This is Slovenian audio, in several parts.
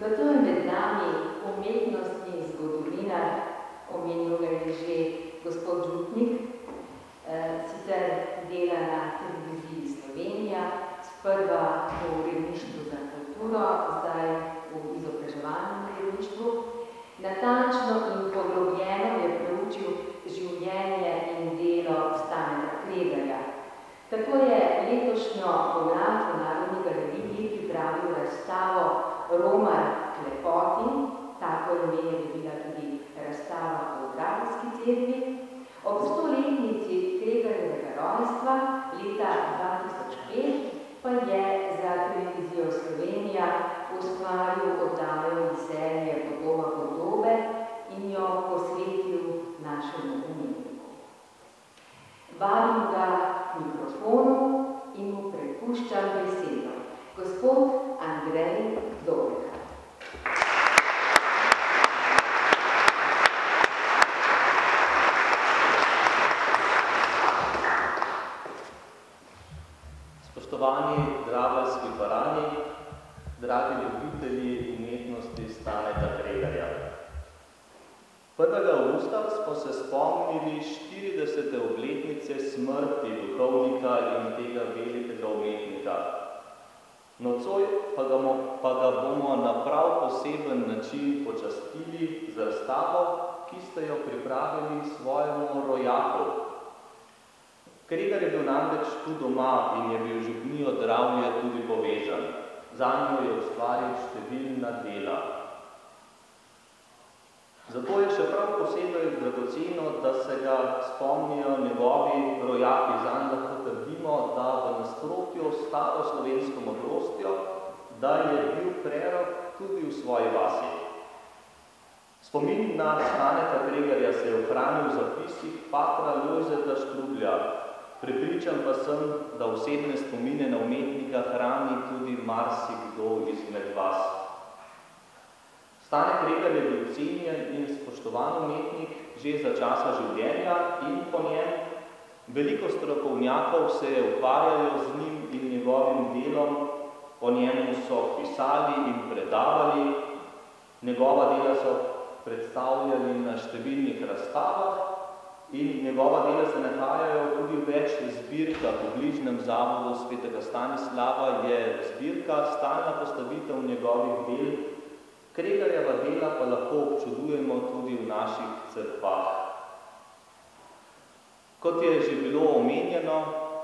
Zato je med nami umetnostni zgodovinar, omenil ga je že gospod Župnik, sicer dela na televiziji Slovenija, sprva v uredništvu za kulturo, zdaj v izobraževalnem uredništvu. Natančno in poglobljeno je preučil življenje in delo Staneta Kreglerja. Tako je letošnjo pomlad v Narodni galeriji pripravil razstavo Romar k lepoti, tako ime je dobila tudi razstava v Gratovski cerkvi. Ob 100-letnici Kreglerjevega rojstva leta 2005 pa je za televizijo Slovenija ustvaril oddajo iz serije Podoba podobe in jo posvetil našemu umetniku. Vabim ga k mikrofonu in mu prepuščam besedo. Gospod Andrej Doblekar. Spoštovani draveljski parani, dragi ljubitelji umetnosti Staneta Kreglerja. 1. avgusta smo se spomnili 40. obletnice smrti duhovnika in tega velikega umetnika. Nocoj pa ga bomo na prav poseben način počastili z razstavo, ki ste jo pripravili svojemu rojaku. Kregler je bil namreč tu doma in je bil župnijo Dravlje tudi povezan. Zanjo je ustvaril številna dela. Zato je še prav posebej dragoceno, da se ga spomnijo njegovi rojaki. Zanj lahko trdimo, da v nasprotju s staro slovensko modrostjo, da je bil prerok tudi v svoji vasi. Spomin na Staneta Kreglerja se je ohranil v zapisih patra Lojzeta Štrublja. Prepričan pa sem, da osebne spomine na umetnika hrani tudi marsikdo izmed vas. Stane Kregler je bil cenjen in spoštovan umetnik že za časa življenja in po njem. Veliko strokovnjakov se je ukvarjalo z njim in njegovim delom, o njemu so pisali in predavali, njegova dela so predstavljali na številnih razstavah in njegova dela se nahajajo tudi v več zbirkah. V bližnjem zavodu svetega Stanislava je zbirka, stalna postavitev njegovih del. Kreglerjeva dela pa lahko občudujemo tudi v naših cerkvah. Kot je že bilo omenjeno,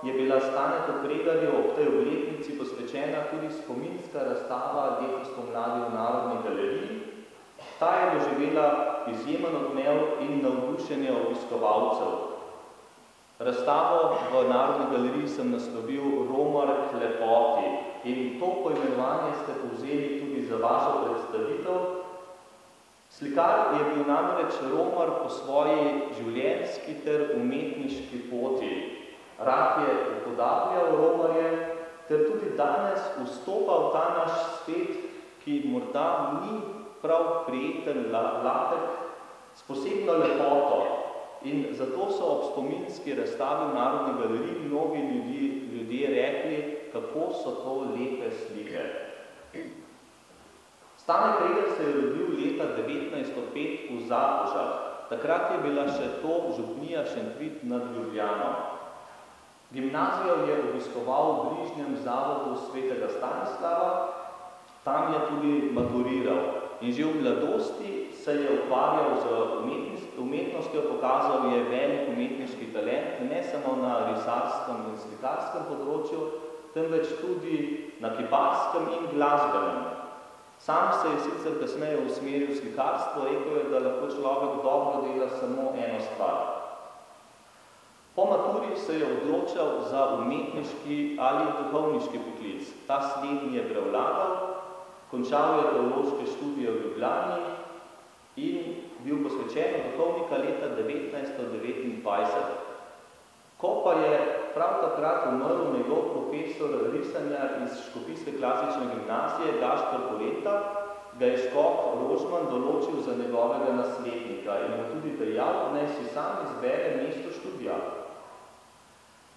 je bila Stanetu Kreglerju ob tej obletnici posvečena tudi spominska razstava letos pomladi v Narodni galeriji. Ta je doživela izjemen odmev in navdušenje obiskovalcev. Razstavo v Narodni galeriji sem naslovil Romar k lepoti in to poimenovanje ste povzeli tudi za vašo predstavitev. Slikar je bil namreč Romar po svoji življenjski ter umetniški poti. Rad je upodabljal romarje ter tudi danes vstopa v ta naš svet, ki morda ni prav prijeten lahek, s posebno lepoto. In zato so ob spominski razstavi v Narodni galeriji mnogi ljudje rekli, kako so to lepe slike. Stane Kregler se je rodil leta 1905 v Zatožah. Takrat je bila še to župnija Šentvid nad Ljubljano. Gimnazijo je obiskoval v bližnjem zavodu svetega Stanislava, tam je tudi maturiral. In že v mladosti se je ukvarjal z umetnostjo, pokazal je velik umetniški talent, ne samo na risarskem in slikarskem področju, temveč tudi na kiparskem in glasbenem. Sam se je sicer kasneje usmeril v slikarstvo, rekel je, da lahko človek dobro dela samo eno stvar. Po maturi se je odločal za umetniški ali duhovniški poklic. Ta slednji je prevladal, končal je teološke študije v Ljubljani in bil posvečen duhovnika leta 1929. Ko pa je prav takrat umrl njegov profesor risanja iz Škofijske klasične gimnazije Gašper Koleta, ga je škof Rožman določil za njegovega naslednika in mu tudi dejal, naj si sam izbere mesto študija.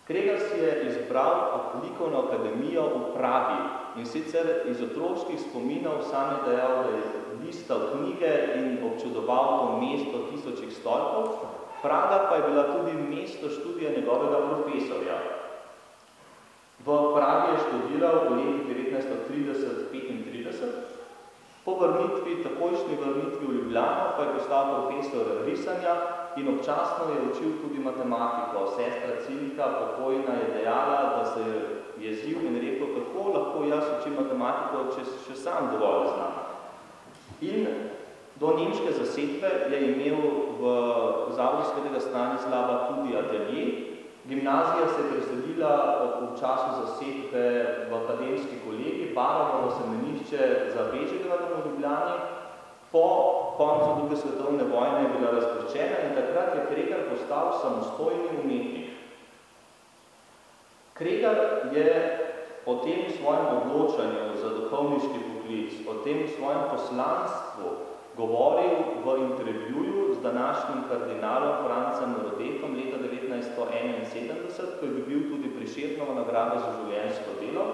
Kregler si je izbral likovno akademijo v Pragi. In sicer iz otroških spominov sam je dejal, da je listal knjige in občudoval to mesto tisočih stolpov. Praga pa je bila tudi mesto študija njegovega profesorja. V Pragi je študiral v letih 1930-35, po vrnitvi, takojšnji vrnitvi v Ljubljano pa je postal profesor risanja in občasno je učil tudi matematiko. Sestra Cilka, pokojna, je dejala, da se je jezil in rekel, kako lahko jaz učim matematiko, če še sam dovolj znam. In do nemške zasedbe je imel v Zavodu svetega Stanislava tudi atelje. Gimnazija se je preselila v času zasedbe v akademski kolegi, Barovo semenišče za Bežigradom v Ljubljani. Po koncu druge svetovne vojne je bila razproščena in takrat je Kregar postal samostojni umetnik. Kregar je o tem svojem odločanju za duhovniški poklic, o tem svojem poslanstvu govoril v intervjuju z današnjim kardinalom Francem Rodetom leta 1971, ko je bil tudi Prešernova nagrada za življenjsko delo.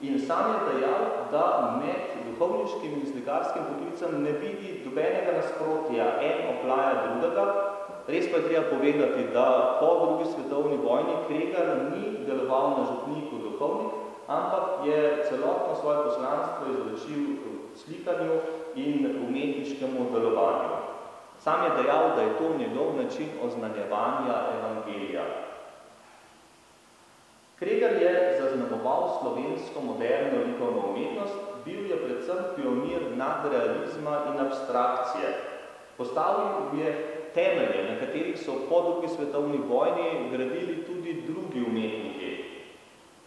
In sam je dejal, da med duhovniškim in slikarskim poklicem ne vidi dobenega nasprotja, en oplaja drugega. Res pa je treba povedati, da po drugi svetovni vojni Kregar ni deloval na župniku duhovnik, ampak je celotno svoje poslanstvo izločil slikanju in umetniškemu delovanju. Sam je dejal, da je to njegov način oznanjevanja evangelija. Kregar je zaznamoval slovensko moderno likovno umetnost, bil je predvsem pionir nadrealizma in abstrakcije. Postavil je temelje, na katerih so po drugi svetovni vojni gradili tudi drugi umetniki.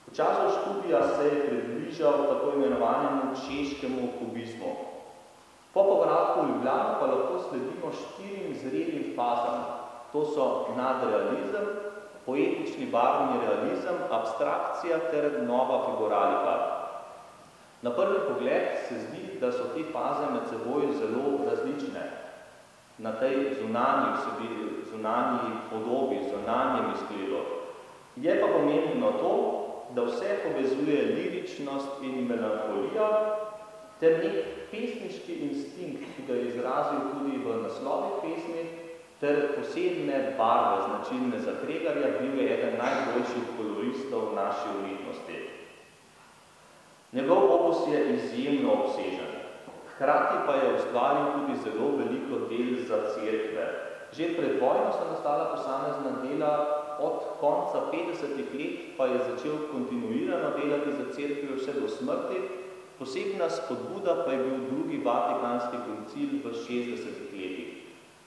V času študija se je približal tako imenovanemu češkemu kubizmu. Po povratku v Ljubljano pa lahko sledimo 4 zrelim fazam. To so nadrealizem, poetični barvni realizem, abstrakcija ter nova figuralika. Na prvi pogled se zdi, da so te faze med seboj zelo različne. Na tej zunanji podobi, zunanjem izgledu. Je pa pomembno to, da vse povezuje liričnost in melanholija, ter nek pesniški instinkt, ki ga je izrazil tudi v naslovih pesmi, ter posebne barve, značilne za Kregarja, bil je eden najboljših koloristov naše umetnosti. Njegov opus je izjemno obsežen. Hkrati pa je ustvaril tudi zelo veliko del za cerkve. Že pred vojno so nastala posamezna dela, od konca 50-ih let pa je začel kontinuirano delati za cerkve vse do smrti. Posebna spodbuda pa je bil drugi Vatikanski koncil v 60-ih letih.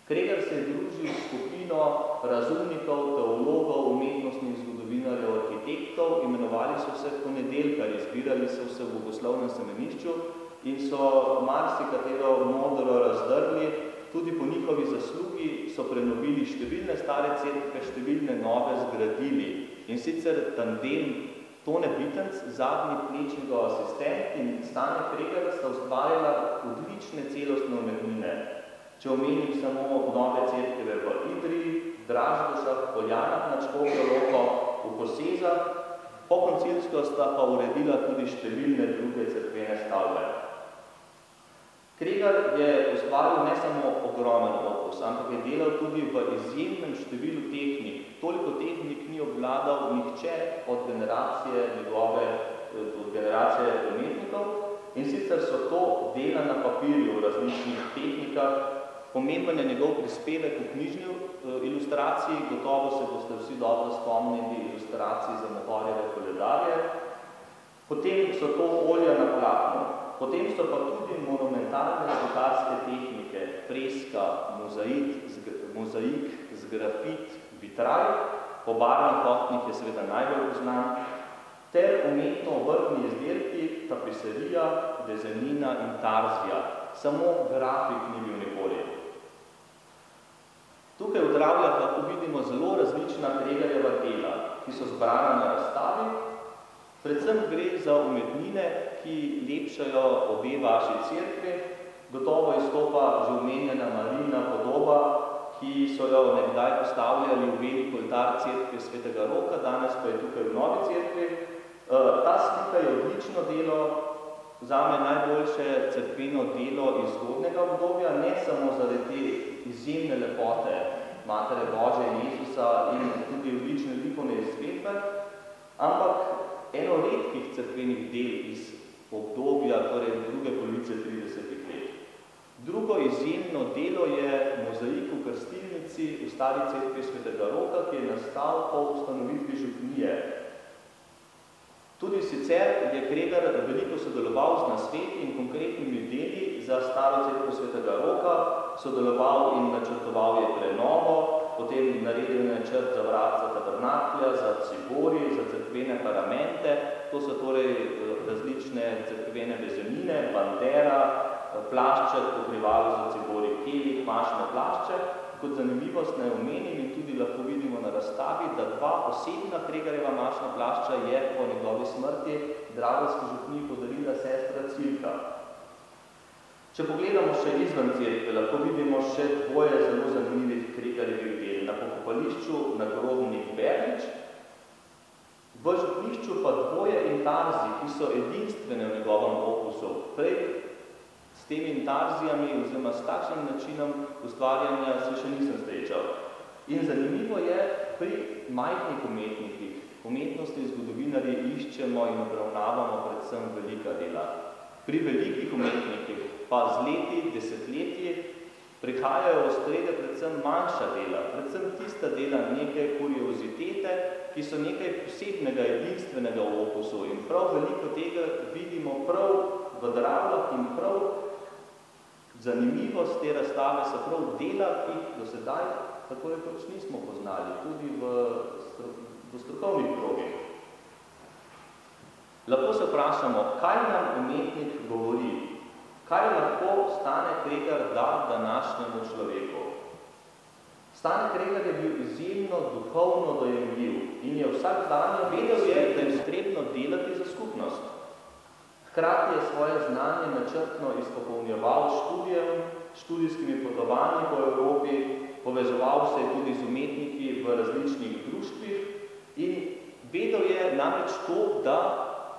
Kregar se je družil s skupino razumnikov, teologov, umetnostnih zgodovinarjev, arhitektov, imenovali so se ponedeljkarji, zbirali so se v bogoslovnem semenišču in so marsikatero modro razdrli. Tudi po njihovi zaslugi so prenovili številne stare cerkve, številne nove zgradili. In sicer tandem Tone Bitenc, zadnji Plečnikov asistent in Stane Kregar sta ustvarjala odlične celostne umetnine. Če omenim samo nove cerkve v Idriji, Dražgošah, Poljanah nad Škofjo Loko, v Kosezah, po koncilsko sta pa uredila tudi številne druge cerkvene stavbe. Kregar je ustvaril ne samo ogromen opus, ampak je delal tudi v izjemnem številu tehnik. Toliko tehnik ni obvladal nihče od generacije umetnikov. In sicer so to dela na papirju v različnih tehnikah. Pomemben je njegov prispevek v knjižni ilustraciji, gotovo se boste vsi dobro spomnili ilustraciji za Mohorjeve koledarje. Potem so to olja na platnu. Potem so pa tudi monumentalne slikarske tehnike, freska, mozaik, zgrafit, vitraj, po barvnih oknih je seveda najbolj poznan, ter umetno vrtni izdelki, tapiserija, vezenina in tarzija. Samo grafik ni bil nikoli. Tukaj v Dravljah lahko vidimo zelo različna Kregarjeva dela, ki so zbrana na razstavi. Predvsem gre za umetnine, ki lepšajo obe vaši cerkvi. Gotovo izstopa že omenjena Marijina podoba, ki so jo nekdaj postavljali v veliki oltar cerkve Svetega Roka, danes pa je tukaj v novi cerkvi. Ta slika je odlično delo, zame najboljše cerkveno delo iz zgodnega obdobja, ne samo zaradi izjemne lepote Matere Božje in Jezusa in tudi odlične likovne izvedbe, ampak eno redkih cerkvenih del iz obdobja, torej druge polovice 30 let. Drugo izjemno delo je mozaik v Krstilnici v stari cerkvi Svetega Roka, ki je nastal po ustanovitvi župnije. Tudi sicer je Kregar veliko sodeloval z nasveti in konkretnimi deli za staro cerkev Svetega Roka, sodeloval in načrtoval je prenovo, potem naredil načrt za vratca tabernaklja, za cibori, za cerkvene paramente, to so torej različne cerkvene vezenine, bandera, plašče, pokrivalo za cibori, kelik, mašne plašče. Kot zanimivost naj omenim in tudi lahko vidimo na razstavi, da dva osebna Kregarjeva mašna plašča je po njegovi smrti Dragovski župniji podarila sestra Cilka. Če pogledamo še izven cerkve, lahko vidimo še dvoje zelo zanimivih Kregarjevih del. Na pokopališču nagrobnik Berlič, v župnišču pa dvoje intarzij, ki so edinstvene v njegovem opusu. Prej s temi intarzijami oziroma s takšnim načinom ustvarjanja se še nisem srečal. In zanimivo je, pri majhnih umetnikih, umetnosti in zgodovinarji iščemo in obravnavamo predvsem velika dela. Pri velikih umetnikih pa z leti, desetletji prihajajo v ospredje predvsem manjša dela, predvsem tista dela neke kuriozitete, ki so nekaj posebnega, edinstvenega v opusu. In prav veliko tega vidimo prav v Dravljah in prav zanimivost te razstave so prav dela, ki do sedaj tako rekoč nismo poznali, tudi v strokovnih krogih. Lahko se vprašamo, kaj nam umetnik govori, kaj lahko Stane Kregar da današnjemu človeku. Stane Kregar je bil izjemno duhovno dojemljiv in je vsak dan vedel, da je potrebno delati za skupnost. Hkrati je svoje znanje načrtno izpopolnjeval študijem, študijskimi potovanji po Evropi, povezoval se je tudi z umetniki v različnih društvih in vedel je namreč to, da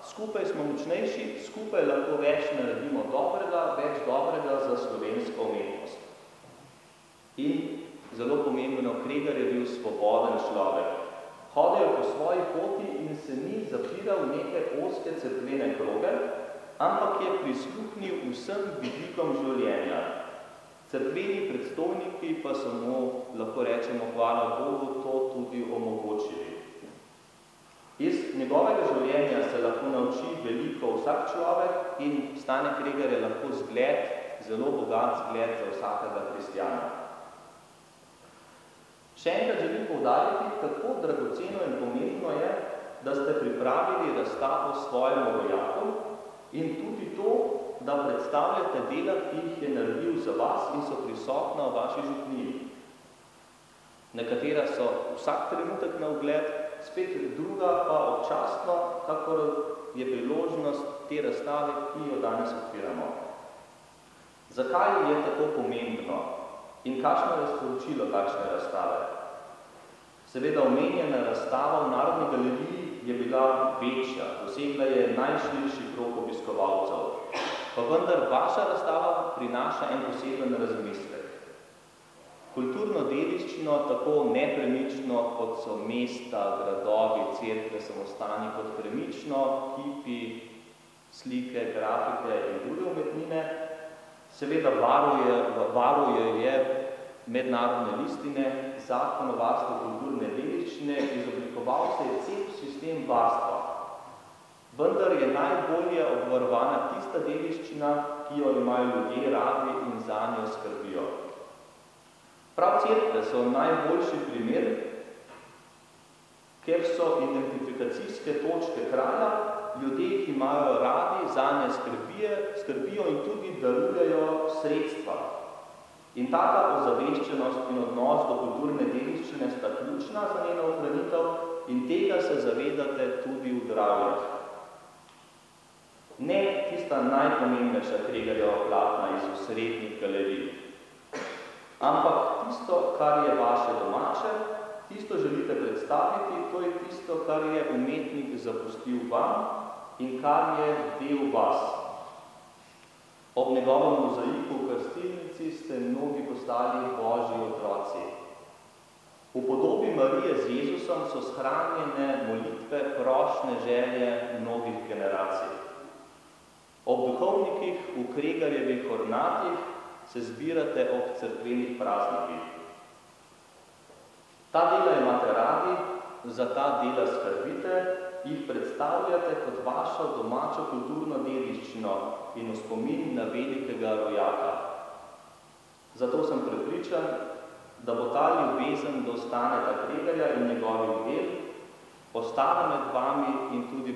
skupaj smo močnejši, skupaj lahko več naredimo dobrega, več dobrega za slovensko umetnost. In zelo pomembno, Kregar je bil svoboden človek. Hodil je po svoji poti in se ni zapiral neke ozke cerkvene kroge, ampak je prisluhnil vsem vidikom življenja. Cerkveni predstojniki pa so mu, lahko rečemo, hvala Bogu, to tudi omogočili. Iz njegovega življenja se lahko nauči veliko vsak človek in Stane Kregar je lahko zgled, zelo bogat zgled za vsakega kristjana. Še enkrat želim poudariti, kako dragoceno in pomembno je, da ste pripravili razstavo svojemu rojaku in tudi to, da predstavljate dela, ki jih je naredil za vas in so prisotna v vaši župniji. Nekatera so vsak trenutek na ogled, spet druga pa občasno, kakor je priložnost te razstave, ki jo danes odpiramo. Zakaj je tako pomembno in kakšno je sporočilo takšne razstave? Seveda omenjena razstava v Narodni galeriji je bila večja, dosegla je najširši krog obiskovalcev, pa vendar vaša razstava prinaša en poseben razmislek. Kulturno dediščino, tako nepremično, kot so mesta, gradovi, cerkve, samostani, kot premično, kipi, slike, grafike in druge umetnine, seveda varuje je mednarodne listine, Zakon o varstvu kulturne dediščine, izoblikoval se je cel sistem varstva. Vendar je najbolje obvarovana tista dediščina, ki jo imajo ljudje radi in zanjo skrbijo. Prav cerkve so najboljši primer, ker so identifikacijske točke kraja, ljudje, ki imajo radi, zanje skrbijo in tudi darujejo sredstva. In taka ozaveščenost in odnos do kulturne dediščine sta ključna za njeno ohranitev in tega se zavedate tudi v Dravljah. Ne tista najpomembnejša Kregarjeva platna iz osrednjih galerij, ampak tisto, kar je vaše domače, tisto želite predstaviti, to je tisto, kar je umetnik zapustil vam in kar je del vas. Ob njegovem mozaiku v krstilnici ste mnogi postali Božji otroci. V podobi Marije z Jezusom so shranjene molitve, prošnje, želje mnogih generacij. Ob duhovnikih v Kregarjevih ornatih se zbirate ob cerkvenih praznikih. Ta dela imate radi, za ta dela skrbite, jih predstavljate kot vašo domačo kulturno dediščino in v spomin na velikega rojaka. Zato sem prepričan, da bo ta ljubezen do Staneta Kregarja in njegovih del ostala med vami in tudi